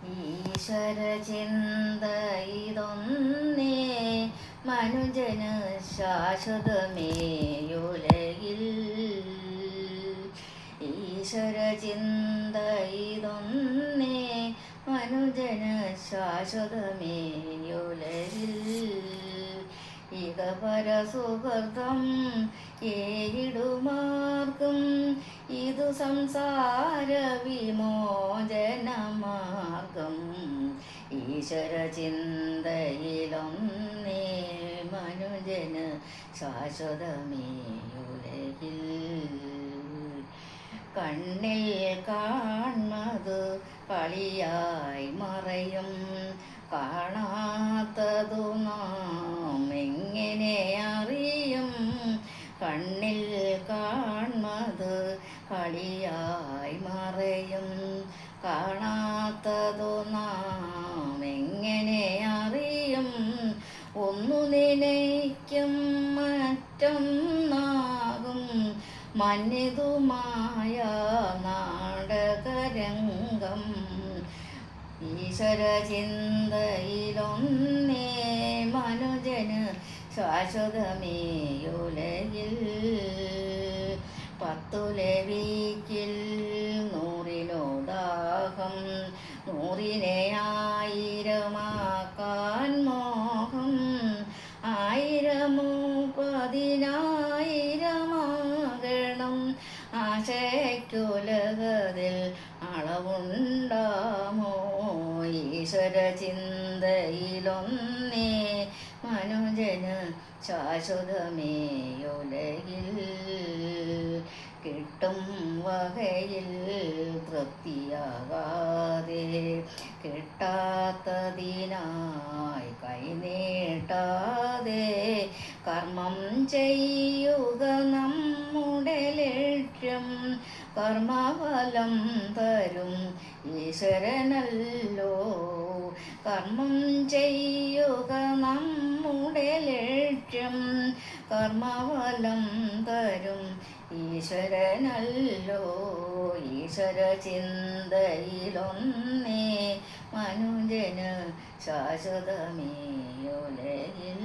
ഈശ്വര ചിന്ത ഇതൊന്നേ മനുജന് ശാശ്വതമേയുലകിൽ. ഈശ്വര ചിന്ത ഇതൊന്നേ മനുജന് ശാശ്വതമേയുലകിൽ. ഇക പരസുഹൃതം ഏകിടുമാർക്കും ഇതു സംസാര വിമോചനമാർഗം. ഈശ്വര ചിന്തയിലൊന്നേ മനുജന് ശാശ്വതമേയുലകിൽ. കണ്ണിൽ കാൺമതു കളിയായി മറയും, കാണാത്തതു നാം എങ്ങനെ അറിയും. കണ്ണിൽ കാൺമതു കളിയായി മറയും, കാണാത്തതു നാം എങ്ങനെ അറിയും. ഒന്നു നിനയ്ക്കും മറ്റൊന്നാകും മന്നിതുമായ നാടകരംഗം. ഈശ്വര ചിന്തയിലൊന്നേ മനുജന് ശാശ്വതമേയുലകിൽ. പത്തു ലഭിക്കിൽ നൂറിനോദാഹം, നൂറിനെ ആയിരമാക്കാൻ മോഹം. ആയിരമോ പതിനായിരമാകണം, ആശയ്ക്കുലകതിൽ അളവുണ്ടാമോ. ഈശ്വര ചിന്തയിലൊന്നേ മനുജന് ശാശ്വതമേയുലകിൽ. കിട്ടും വകയിൽ തൃപ്തിയാകാതെ, കിട്ടാത്തതിനായി കൈനീട്ടാതെ, കർമ്മം ചെയ്യുക നമ്മുടെ ലക്ഷ്യം. കർമ്മഫലം തരും ഈശ്വരനല്ലോ. കർമ്മം ചെയ്യുക നമ്മുടെ ലക്ഷ്യം, കർമ്മഫലം തരും ഈശ്വരനല്ലോ. ഈശ്വര ചിന്തയിലൊന്നേ മനുജന് ശാശ്വതമേയുലകിൽ.